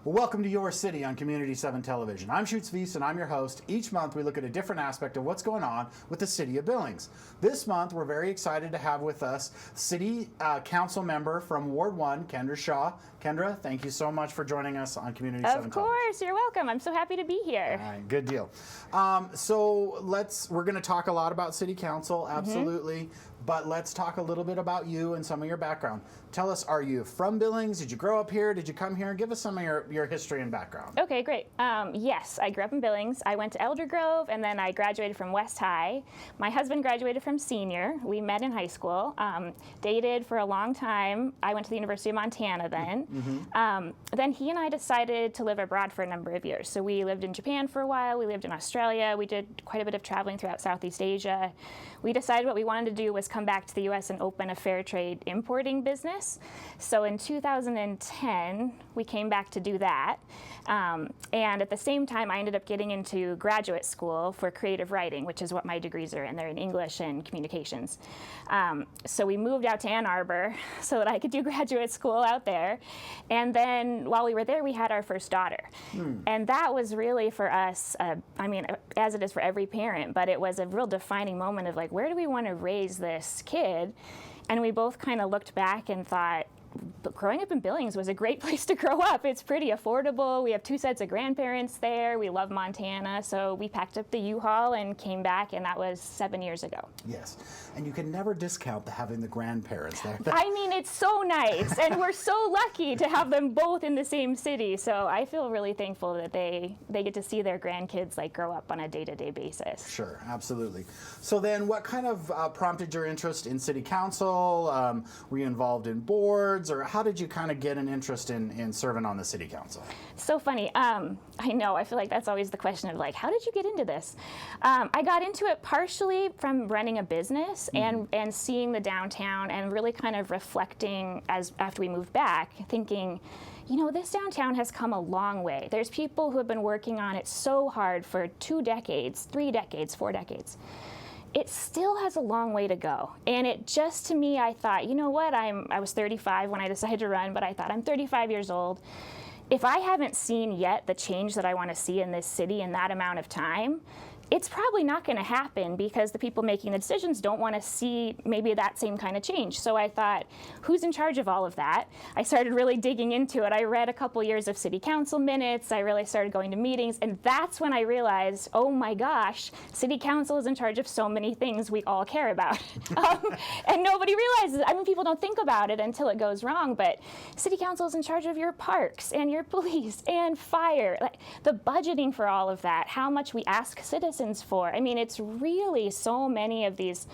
Well, welcome to Your City on Community 7 Television. I'm Veis and I'm your host. Each month we look at a different aspect of what's going on with the city of Billings. This month we're very excited to have with us City Council member from Ward 1, Kendra Shaw. Kendra, thank you so much for joining us on Community 7 Television. Of course, you're welcome. I'm so happy to be here. All right, good deal. We're going to talk a lot about City Council, absolutely. But let's talk a little bit about you and some of your background. Tell us, are you from Billings? Did you grow up here? Did you come here? Give us some of your history and background. Okay, great. Yes, I grew up in Billings. I went to Elder Grove, and then I graduated from West High. My husband graduated from Senior. We met in high school, dated for a long time. I went to the University of Montana then. Then he and I decided to live abroad for a number of years. So we lived in Japan for a while. We lived in Australia. We did quite a bit of traveling throughout Southeast Asia. We decided what we wanted to do was come back to the U.S. and open a fair trade importing business. So in 2010, we came back to do that. And at the same time, I ended up getting into graduate school for creative writing, which is what my degrees are in. They're in English and communications. So we moved out to Ann Arbor so that I could do graduate school out there. And then while we were there, we had our first daughter. And that was really for us, as it is for every parent, but it was a real defining moment of like, where do we want to raise this kid? And we both kind of looked back and thought, growing up in Billings was a great place to grow up. It's pretty affordable. We have 2 sets of grandparents there. We love Montana. So we packed up the U-Haul and came back, and that was 7 years ago. Yes, and you can never discount having the grandparents there. I mean, it's so nice, and we're so lucky to have them both in the same city. So I feel really thankful that they get to see their grandkids like grow up on a day-to-day basis. Sure, absolutely. So then what kind of prompted your interest in city council? Were you involved in boards? Or how did you kind of get an interest in serving on the city council? So funny. I know. I feel like that's always the question of like, how did you get into this? I got into it partially from running a business and seeing the downtown and really kind of reflecting after we moved back, thinking, you know, this downtown has come a long way. There's people who have been working on it so hard for 2 decades, 3 decades, 4 decades. It still has a long way to go. And it just, to me, I thought, you know what, I was 35 when I decided to run, but I thought I'm 35 years old. If I haven't seen yet the change that I want to see in this city in that amount of time, it's probably not going to happen because the people making the decisions don't want to see maybe that same kind of change. So I thought, who's in charge of all of that? I started really digging into it. I read a couple years of city council minutes. I really started going to meetings. And that's when I realized, oh my gosh, city council is in charge of so many things we all care about. And nobody realizes it. I mean, people don't think about it until it goes wrong. But city council is in charge of your parks and your police and fire, like the budgeting for all of that, how much we ask citizens for. I mean, it's really so many of these,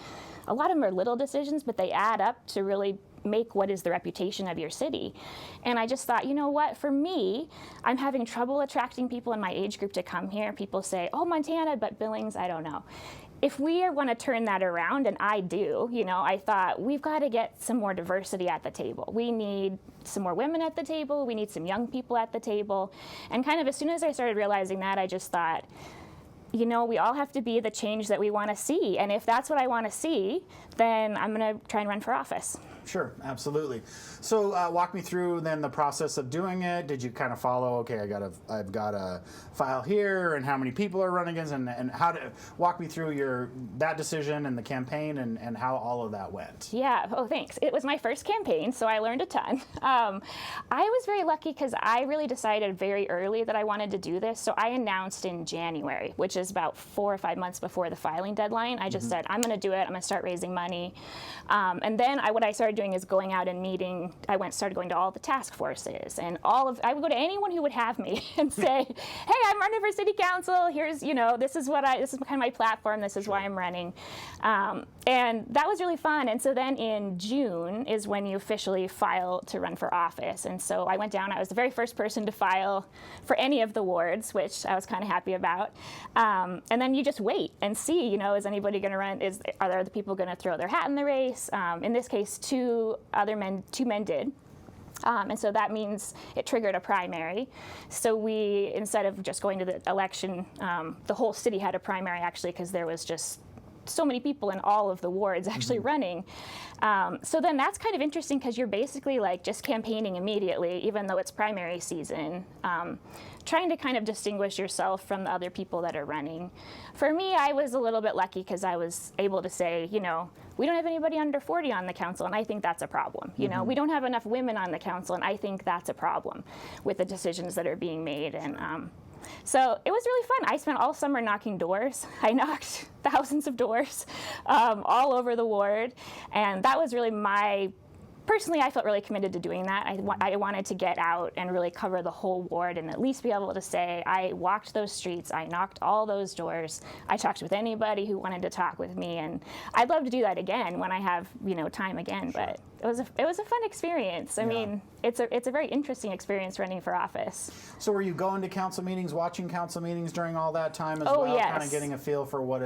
a lot of them are little decisions, but they add up to really make what is the reputation of your city. And I just thought, you know what, for me, I'm having trouble attracting people in my age group to come here. People say, oh, Montana, but Billings, I don't know. If we want to turn that around, and I do, you know, I thought we've got to get some more diversity at the table. We need some more women at the table. We need some young people at the table. And kind of as soon as I started realizing that, I just thought, you know, we all have to be the change that we want to see. And if that's what I want to see, then I'm going to try and run for office. Sure, absolutely. So walk me through then the process of doing it. Did you kind of follow, okay, I've got a file here and how many people are running against and how to walk me through that decision and the campaign and how all of that went? Yeah, oh, thanks. It was my first campaign, so I learned a ton. I was very lucky because I really decided very early that I wanted to do this. So I announced in January, which is about 4 or 5 months before the filing deadline. I just said, I'm going to do it. I'm going to start raising money. And then what I started doing is going out and meeting. I started going to all the task forces and I would go to anyone who would have me and say, hey, I'm running for city council. Here's, you know, this is kind of my platform. This is why I'm running. And that was really fun. And so then in June is when you officially file to run for office. And so I went down. I was the very first person to file for any of the wards, which I was kind of happy about. And then you just wait and see, you know, is anybody going to run? Are there other people going to throw their hat in the race? In this case, two men did. And so that means it triggered a primary. So we, instead of just going to the election, the whole city had a primary actually because there was just so many people in all of the wards actually running. So then that's kind of interesting because you're basically like just campaigning immediately, even though it's primary season, trying to kind of distinguish yourself from the other people that are running. For me, I was a little bit lucky because I was able to say, you know, we don't have anybody under 40 on the council, and I think that's a problem. You know, we don't have enough women on the council, and I think that's a problem with the decisions that are being made. And so it was really fun. I spent all summer knocking doors. I knocked thousands of doors all over the ward, and that was really personally, I felt really committed to doing that. I wanted to get out and really cover the whole ward and at least be able to say, I walked those streets, I knocked all those doors, I talked with anybody who wanted to talk with me, and I'd love to do that again when I have, you know, time again. Sure. But it was a fun experience. I mean, it's a very interesting experience running for office. So were you going to council meetings, watching council meetings during all that time as Oh, well? yes. Kind of getting a feel for what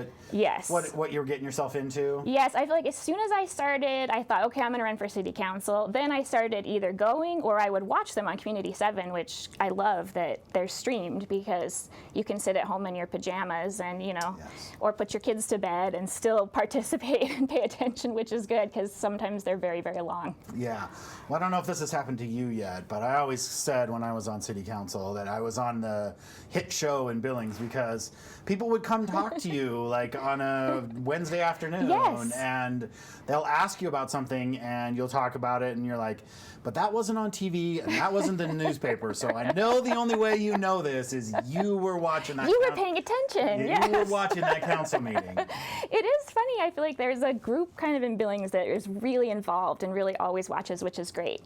you're getting yourself into? Yes, I feel like as soon as I started, I thought, okay, I'm going to run for city council. Then I started either going or I would watch them on Community 7, which I love that they're streamed because you can sit at home in your pajamas and, you know, or put your kids to bed and still participate and pay attention, which is good because sometimes they're very, very long. Yeah. Well, I don't know if this has happened to you yet, but I always said when I was on city council that I was on the hit show in Billings because people would come talk to you like on a Wednesday afternoon and they'll ask you about something and you'll talk about it and you're like, but that wasn't on TV and that wasn't in the newspaper. So I know the only way you know this is you were watching that. You were paying attention. You were watching that council meeting. It is funny. I feel like there's a group kind of in Billings that is really involved and really always watches, which is great.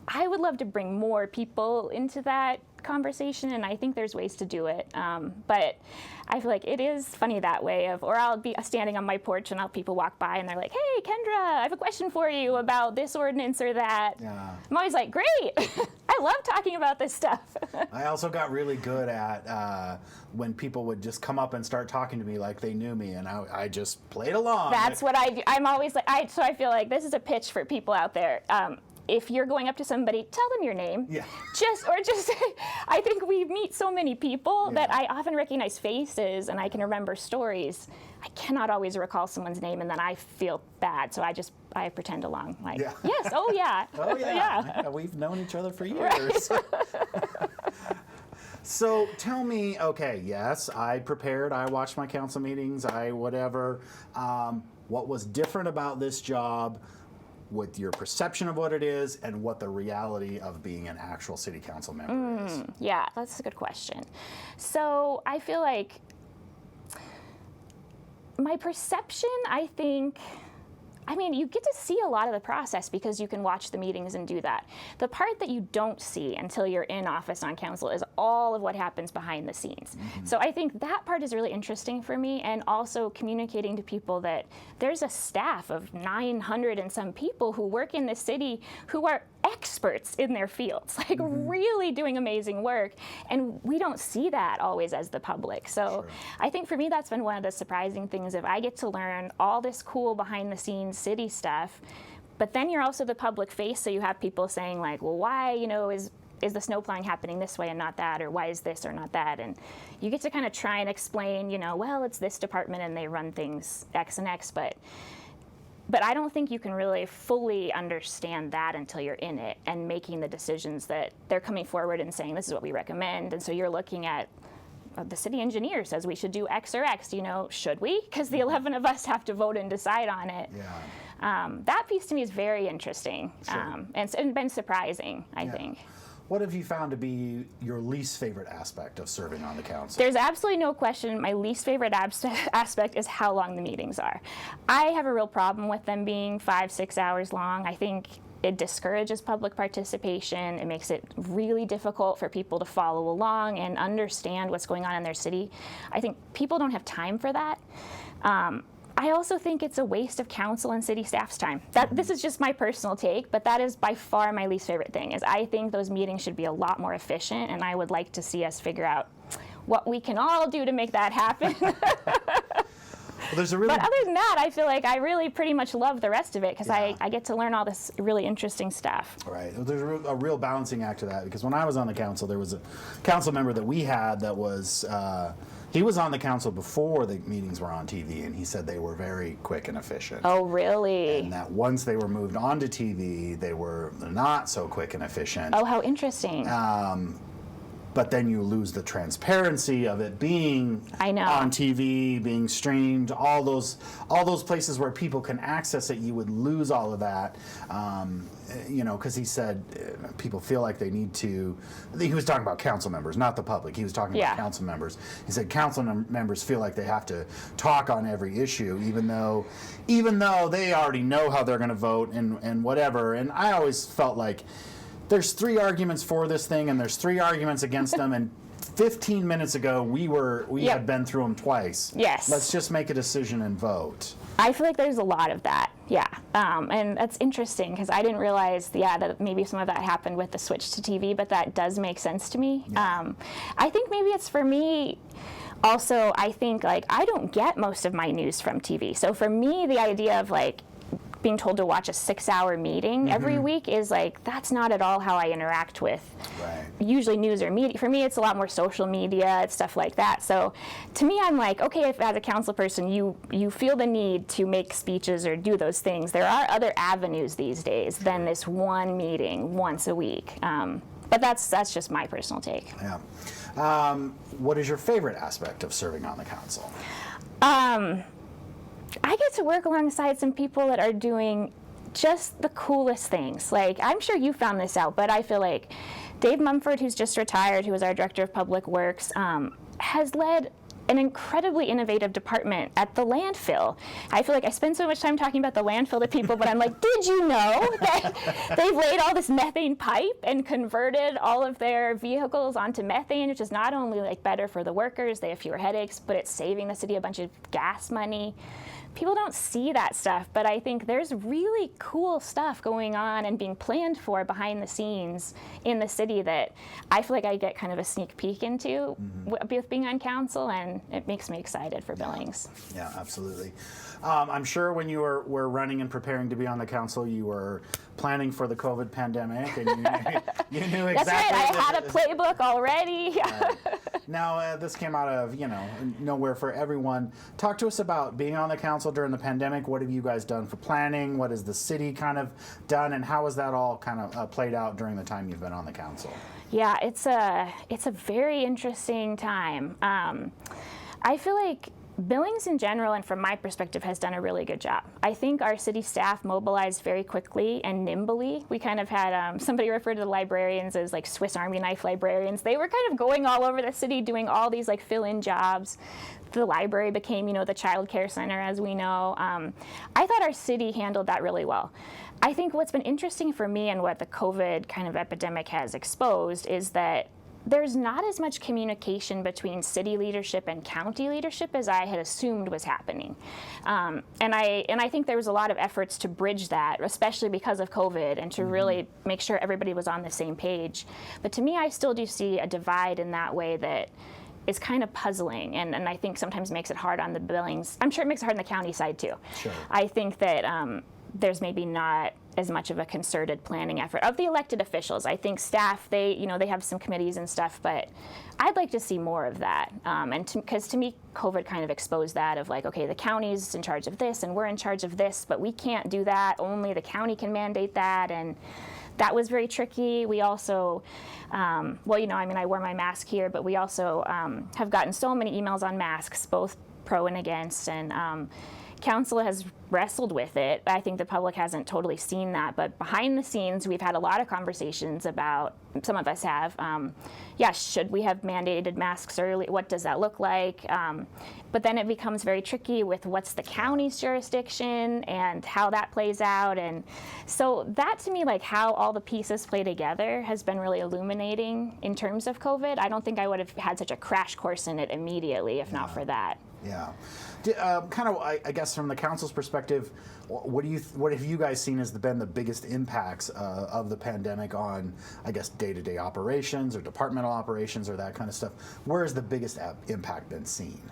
I would love to bring more people into that conversation, and I think there's ways to do it. But I feel like it is funny that way or I'll be standing on my porch and people walk by and they're like, hey, Kendra, I have a question for you about this ordinance or that. Yeah. I'm always like, great. I love talking about this stuff. I also got really good at when people would just come up and start talking to me like they knew me, and I just played along. That's what I do. I'm always like, so I feel like this is a pitch for people out there. If you're going up to somebody, tell them your name. Yeah. Just I think we meet so many people that I often recognize faces and I can remember stories. I cannot always recall someone's name and then I feel bad, so I pretend along. Like, yes, oh yeah. Oh yeah. We've known each other for years. Right. So tell me, okay, yes, I prepared, I watched my council meetings, whatever. What was different about this job with your perception of what it is and what the reality of being an actual city council member is? Yeah, that's a good question. So I feel like my perception, I mean, you get to see a lot of the process because you can watch the meetings and do that. The part that you don't see until you're in office on council is all of what happens behind the scenes. So I think that part is really interesting for me, and also communicating to people that there's a staff of 900 and some people who work in the city who are experts in their fields, like really doing amazing work, and we don't see that always as the public. So I think for me that's been one of the surprising things. If I get to learn all this cool behind the scenes city stuff, but then you're also the public face, so you have people saying like, well, why, you know, is the snow plowing happening this way and not that, or why is this or not that? And you get to kind of try and explain, you know, well, it's this department and they run things X and X, but I don't think you can really fully understand that until you're in it and making the decisions that they're coming forward and saying, this is what we recommend. And so you're looking at the city engineer says we should do X or X, you know, should we? Because the 11 of us have to vote and decide on it. Yeah. That piece to me is very interesting and it's been surprising, I think. What have you found to be your least favorite aspect of serving on the council? There's absolutely no question. My least favorite aspect is how long the meetings are. I have a real problem with them being 5-6 hours long. I think it discourages public participation. It makes it really difficult for people to follow along and understand what's going on in their city. I think people don't have time for that. I also think it's a waste of council and city staff's time. This is just my personal take, but that is by far my least favorite thing, is I think those meetings should be a lot more efficient, and I would like to see us figure out what we can all do to make that happen. there's a really... But other than that, I feel like I really pretty much love the rest of it because Yeah. I get to learn all this really interesting stuff. Right. There's a real balancing act to that, because when I was on the council, there was a council member that we had that was, he was on the council before the meetings were on TV, and he said they were very quick and efficient. Oh, really? And that once they were moved onto TV, they were not so quick and efficient. Oh, how interesting. But then you lose the transparency of it being I know. on TV, being streamed, all those places where people can access it. You would lose all of that, because he said people feel like they need to. He was talking about council members, not the public. He was talking about council members. He said council members feel like they have to talk on every issue, even though they already know how they're going to vote and whatever. And I always felt like, there's 3 arguments for this thing, and there's 3 arguments against them, and 15 minutes ago we had been through them twice. Yes. Let's just make a decision and vote. I feel like there's a lot of that, yeah. And that's interesting because I didn't realize, that maybe some of that happened with the switch to TV, but that does make sense to me. Yeah. I think maybe it's for me. Also, I think I don't get most of my news from TV. So for me, the idea of being told to watch a 6-hour meeting every week is that's not at all how I interact with usually news or media. For me, it's a lot more social media, it's stuff like that. So to me, I'm okay, if as a council person you feel the need to make speeches or do those things, there are other avenues these days than this one meeting once a week. But that's just my personal take. Yeah. What is your favorite aspect of serving on the council? I get to work alongside some people that are doing just the coolest things. I'm sure you found this out, but I feel like Dave Mumford, who's just retired, who was our Director of Public Works, has led an incredibly innovative department at the landfill. I feel like I spend so much time talking about the landfill to people, but I'm did you know that they've laid all this methane pipe and converted all of their vehicles onto methane, which is not only better for the workers, they have fewer headaches, but it's saving the city a bunch of gas money. People don't see that stuff, but I think there's really cool stuff going on and being planned for behind the scenes in the city that I feel like I get kind of a sneak peek into with being on council, and it makes me excited for Billings. Yeah, absolutely. I'm sure when you were running and preparing to be on the council, you were planning for the COVID pandemic, and you knew exactly. That's right. I had a playbook already. Now, this came out of, nowhere for everyone. Talk to us about being on the council during the pandemic. What have you guys done for planning? What has the city kind of done? And how has that all kind of played out during the time you've been on the council? Yeah, it's a very interesting time. I feel like Billings in general, and from my perspective, has done a really good job. I think our city staff mobilized very quickly and nimbly. We kind of had, somebody referred to the librarians as Swiss Army knife librarians. They were kind of going all over the city doing all these fill-in jobs. The library became, the child care center, as we know. I thought our city handled that really well. I think what's been interesting for me and what the COVID kind of epidemic has exposed is that there's not as much communication between city leadership and county leadership as I had assumed was happening. And I think there was a lot of efforts to bridge that, especially because of COVID, and to really make sure everybody was on the same page. But to me, I still do see a divide in that way that is kind of puzzling, and I think sometimes makes it hard on the Billings. I'm sure it makes it hard on the county side too. Sure. I think that there's maybe not as much of a concerted planning effort of the elected officials. I think staff, they have some committees and stuff, but I'd like to see more of that. Because to me, COVID kind of exposed that of okay, the county's in charge of this and we're in charge of this, but we can't do that. Only the county can mandate that, and that was very tricky. We also, I wore my mask here, but we also have gotten so many emails on masks, both pro and against, and council has wrestled with it. I think the public hasn't totally seen that, but behind the scenes, we've had a lot of conversations about, some of us have, should we have mandated masks early? What does that look like? But then it becomes very tricky with what's the county's jurisdiction and how that plays out. And so that to me, how all the pieces play together has been really illuminating in terms of COVID. I don't think I would have had such a crash course in it immediately if not for that. Yeah. Kind of, I guess, from the council's perspective, what have you guys seen as been the biggest impacts of the pandemic on, I guess, day-to-day operations or departmental operations or that kind of stuff? Where has the biggest impact been seen?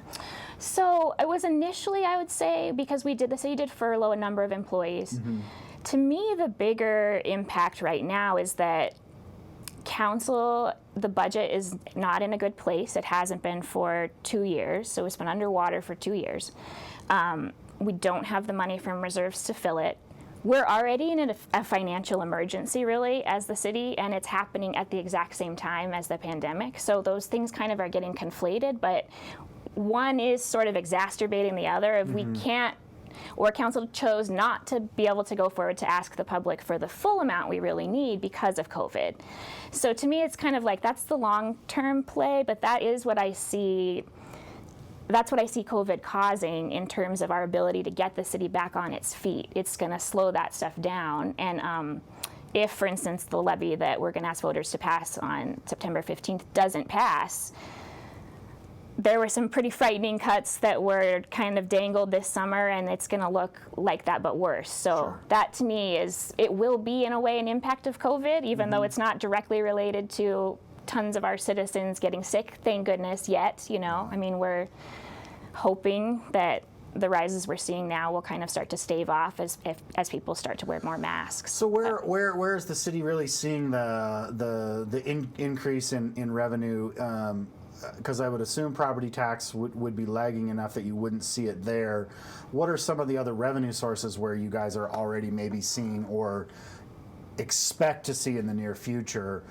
So it was initially, I would say, because the city did furlough a number of employees. Mm-hmm. To me, the bigger impact right now is that council, the budget is not in a good place. It hasn't been for 2 years, so it's been underwater for 2 years. We don't have the money from reserves to fill it. We're already in a financial emergency, really, as the city, and it's happening at the exact same time as the pandemic. So those things kind of are getting conflated, but one is sort of exacerbating the other. If we can't, or council chose not to be able to go forward to ask the public for the full amount we really need because of COVID. So to me, it's kind of like that's the long-term play, but that is what I see. That's what I see COVID causing in terms of our ability to get the city back on its feet. It's going to slow that stuff down. And if, for instance, the levy that we're going to ask voters to pass on September 15th doesn't pass, there were some pretty frightening cuts that were kind of dangled this summer, and it's going to look like that but worse. So that to me it will be in a way an impact of COVID, even though it's not directly related to tons of our citizens getting sick, thank goodness, yet. I mean, we're hoping that the rises we're seeing now will kind of start to stave off as people start to wear more masks. So where is the city really seeing the increase in revenue? Because I would assume property tax would be lagging enough that you wouldn't see it there. What are some of the other revenue sources where you guys are already maybe seeing or expect to see in the near future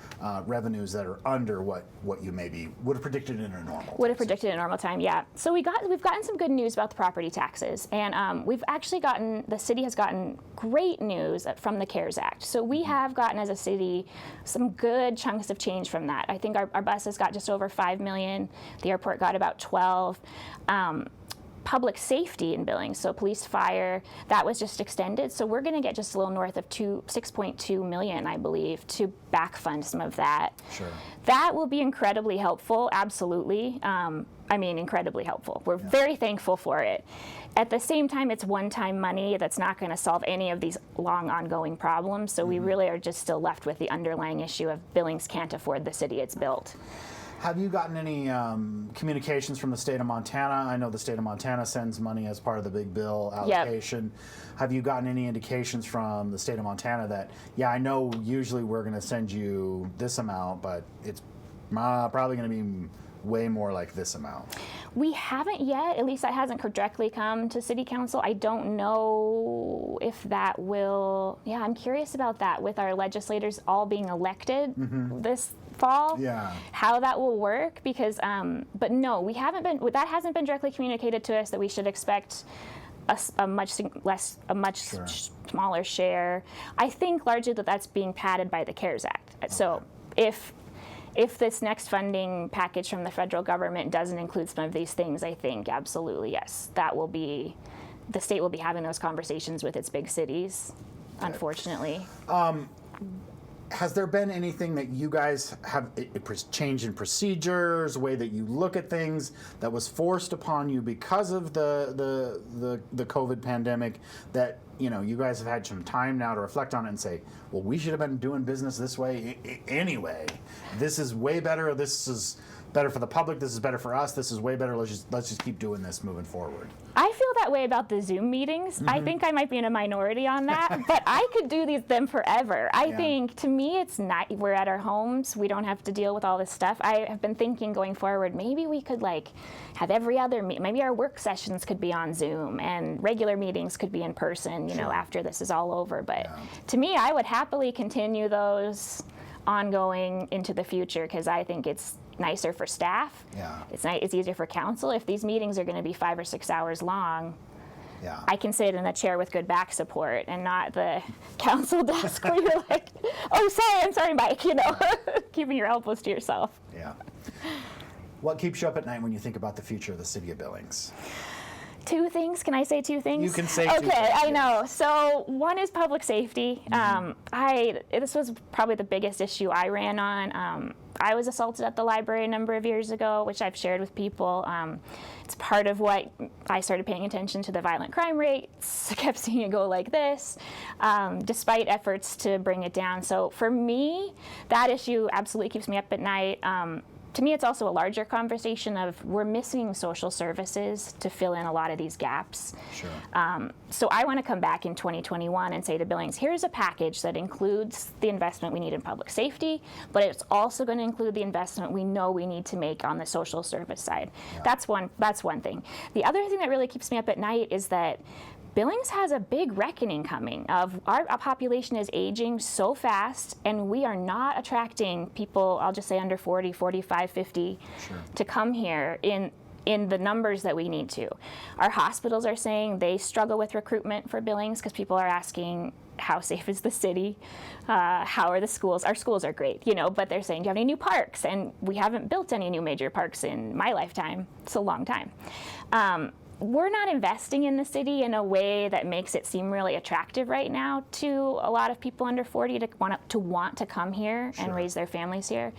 revenues that are under what you maybe would have predicted in a normal time? Yeah. So we've gotten some good news about the property taxes, and the city has gotten great news from the CARES Act. So we have gotten as a city some good chunks of change from that. I think our buses got just over $5 million. The airport got about 12. Public safety in Billings, so police, fire, that was just extended. So we're going to get just a little north of $6.2 million, I believe, to back fund some of that. Sure. That will be incredibly helpful, absolutely. Incredibly helpful. We're very thankful for it. At the same time, it's one-time money that's not going to solve any of these long, ongoing problems. So we really are just still left with the underlying issue of Billings can't afford the city it's built. Have you gotten any communications from the state of Montana? I know the state of Montana sends money as part of the big bill allocation. Yep. Have you gotten any indications from the state of Montana that, I know usually we're going to send you this amount, but it's probably going to be way more like this amount? We haven't yet. At least that hasn't directly come to City Council. I don't know if that will. Yeah, I'm curious about that with our legislators all being elected this fall. Yeah. How that will work because, but no, we haven't been. That hasn't been directly communicated to us that we should expect a much smaller share. I think largely that's being padded by the CARES Act. Okay. So if this next funding package from the federal government doesn't include some of these things, I think absolutely yes, the state will be having those conversations with its big cities, unfortunately. Has there been anything that you guys have change in procedures, way that you look at things that was forced upon you because of the COVID pandemic that you guys have had some time now to reflect on it and say, well, we should have been doing business this way anyway. This is way better. This is better for the public. This is better for us. This is way better. Let's just keep doing this moving forward. I feel that way about the Zoom meetings. I think I might be in a minority on that, but I could do them forever. I think to me it's not. We're at our homes. We don't have to deal with all this stuff. I have been thinking going forward, maybe we could have every other maybe our work sessions could be on Zoom and regular meetings could be in person. After this is all over. But to me, I would happily continue those ongoing into the future because I think it's nicer for staff. Yeah. It's easier for council. If these meetings are going to be 5 or 6 hours long, I can sit in a chair with good back support and not the council desk where you're like, oh, I'm sorry, Mike, keeping your elbows to yourself. Yeah. What keeps you up at night when you think about the future of the city of Billings? Two things. Can I say two things? You can say two things. Okay, I yes. know. So one is public safety. This was probably the biggest issue I ran on. I was assaulted at the library a number of years ago, which I've shared with people. It's part of what I started paying attention to the violent crime rates. I kept seeing it go like this, despite efforts to bring it down. So for me, that issue absolutely keeps me up at night. To me, it's also a larger conversation of we're missing social services to fill in a lot of these gaps. Sure. So I want to come back in 2021 and say to Billings, here's a package that includes the investment we need in public safety, but it's also going to include the investment we know we need to make on the social service side. Yeah. That's one thing. The other thing that really keeps me up at night is that Billings has a big reckoning coming of our population is aging so fast, and we are not attracting people, I'll just say under 40, 45, 50, Sure. to come here in the numbers that we need to. Our hospitals are saying they struggle with recruitment for Billings because people are asking, how safe is the city? How are the schools? Our schools are great, but they're saying, do you have any new parks? And we haven't built any new major parks in my lifetime. It's a long time. We're not investing in the city in a way that makes it seem really attractive right now to a lot of people under 40 to want to come here Sure. and raise their families here.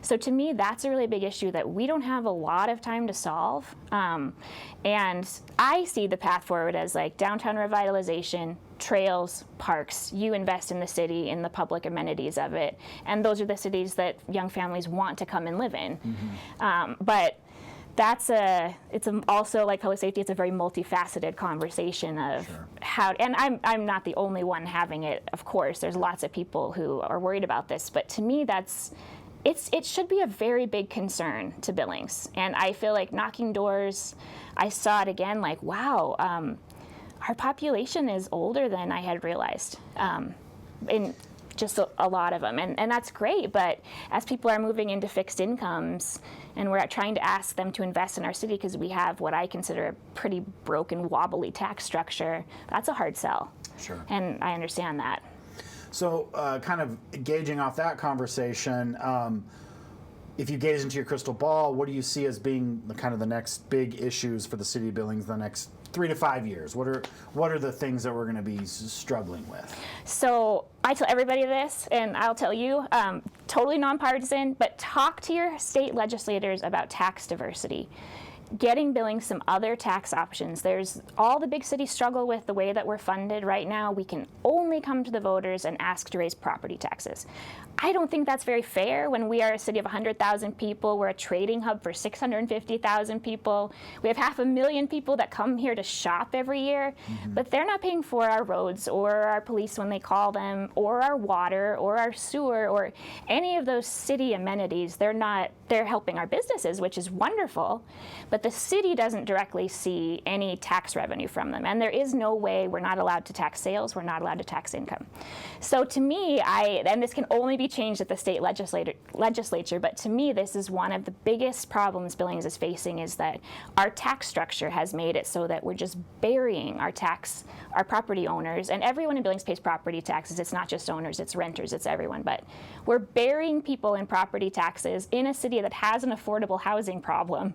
So to me, that's a really big issue that we don't have a lot of time to solve. And I see the path forward as like downtown revitalization, trails, parks. You invest in the city, in the public amenities of it, and those are the cities that young families want to come and live in. Mm-hmm. But also like public safety, it's a very multifaceted conversation of Sure. how, and I'm not the only one having it, of course. There's lots of people who are worried about this, but to me it should be a very big concern to Billings. And I feel like knocking doors, I saw it again, like, wow, our population is older than I had realized. In just a lot of them, and that's great, but as people are moving into fixed incomes and we're trying to ask them to invest in our city because we have what I consider a pretty broken, wobbly tax structure, that's a hard sell. Sure. And I understand that. So kind of gauging off that conversation, if you gaze into your crystal ball, what do you see as being the next big issues for the city of Billings the next 3 to 5 years? What are the things that we're going to be struggling with? So I tell everybody this, and I'll tell you, totally nonpartisan, but talk to your state legislators about tax diversity. Getting Billings some other tax options. There's all the big cities struggle with the way that we're funded right now. We can only come to the voters and ask to raise property taxes. I don't think that's very fair when we are a city of 100,000 people. We're a trading hub for 650,000 people. We have 500,000 people that come here to shop every year, but they're not paying for our roads or our police when they call them, or our water or our sewer or any of those city amenities. They're helping our businesses, which is wonderful, but the city doesn't directly see any tax revenue from them. And there is no way, we're not allowed to tax sales, we're not allowed to tax income. So to me, and this can only be changed at the state legislature, but to me, this is one of the biggest problems Billings is facing, is that our tax structure has made it so that we're just burying our property owners, and everyone in Billings pays property taxes. It's not just owners, it's renters, it's everyone, but we're burying people in property taxes in a city that has an affordable housing problem.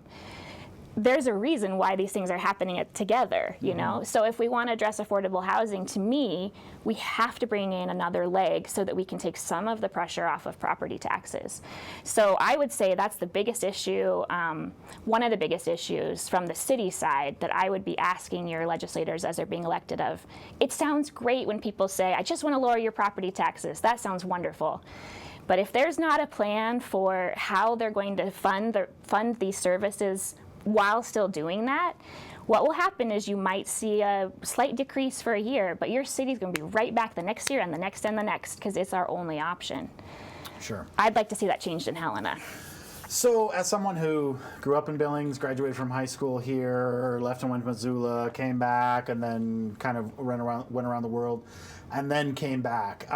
There's a reason why these things are happening together, So if we want to address affordable housing, to me, we have to bring in another leg so that we can take some of the pressure off of property taxes. So I would say that's the biggest issue, one of the biggest issues from the city side that I would be asking your legislators as they're being elected of. It sounds great when people say, I just want to lower your property taxes. That sounds wonderful. But if there's not a plan for how they're going to fund these services while still doing that, what will happen is you might see a slight decrease for a year, but your city's going to be right back the next year and the next and the next, because it's our only option. Sure. I'd like to see that changed in Helena. So as someone who grew up in Billings, graduated from high school here, left and went to Missoula, came back, and then kind of went around the world, and then came back,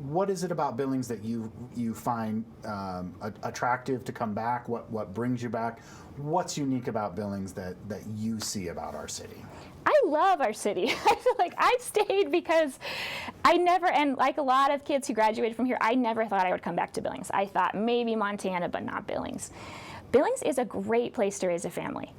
what is it about Billings that you find attractive to come back? What brings you back? What's unique about Billings that you see about our city? I love our city. I feel like I stayed because and like a lot of kids who graduated from here, I never thought I would come back to Billings. I thought maybe Montana, but not Billings. Billings is a great place to raise a family.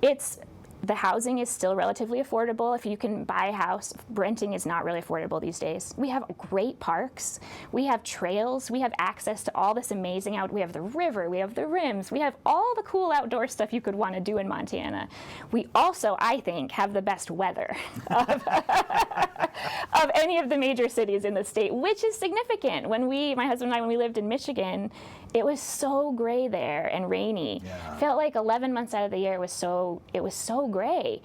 The housing is still relatively affordable. If you can buy a house, renting is not really affordable these days. We have great parks. We have trails. We have access to all this amazing we have the river. We have the rims. We have all the cool outdoor stuff you could want to do in Montana. We also, I think, have the best weather of any of the major cities in the state, which is significant. My husband and I, when we lived in Michigan, it was so gray there and rainy. Yeah. Felt like 11 months out of the year it was so gray.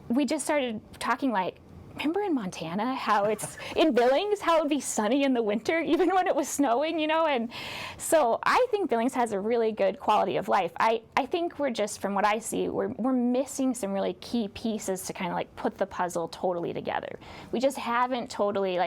We just started talking like, remember in Montana how it's in Billings how it would be sunny in the winter even when it was snowing, and so I think Billings has a really good quality of life. I think we're just, from what I see, we're missing some really key pieces to kind of like put the puzzle totally together. We just haven't totally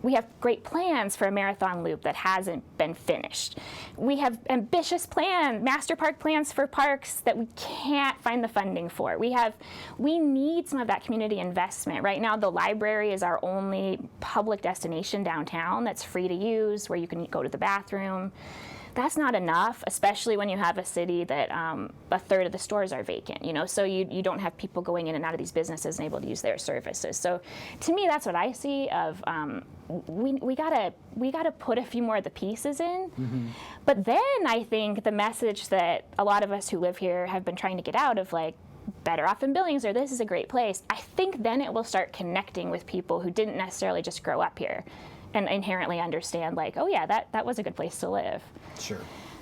we have great plans for a marathon loop that hasn't been finished. We have ambitious plans, master park plans for parks that we can't find the funding for. We need some of that community investment. Right now, the library is our only public destination downtown that's free to use, where you can go to the bathroom. That's not enough, especially when you have a city that a third of the stores are vacant, so you don't have people going in and out of these businesses and able to use their services. So to me, that's what I see of we gotta put a few more of the pieces in. Mm-hmm. But then I think the message that a lot of us who live here have been trying to get out of, like, better off in Billings, or this is a great place, I think then it will start connecting with people who didn't necessarily just grow up here and inherently understand, like, oh yeah, that was a good place to live. Sure.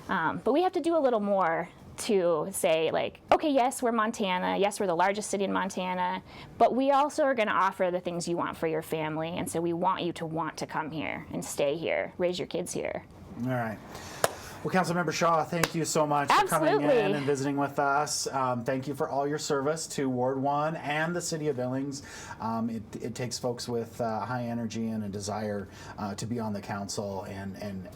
But we have to do a little more to say, like, okay, yes, we're Montana. Yes, we're the largest city in Montana. But we also are going to offer the things you want for your family. And so we want you to want to come here and stay here, raise your kids here. All right. Well, Councilmember Shaw, thank you so much for coming in and visiting with us. Thank you for all your service to Ward 1 and the City of Billings. It takes folks with high energy and a desire to be on the council, and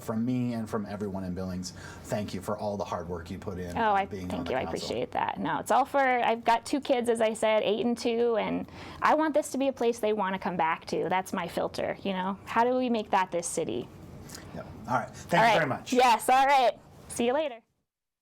from me and from everyone in Billings, thank you for all the hard work you put in. Thank you. I appreciate that. No, it's all I've got 2 kids, as I said, 8 and 2, and I want this to be a place they want to come back to. That's my filter, How do we make that this city? Yep. All right. Thank you very much. Yes, all right. See you later.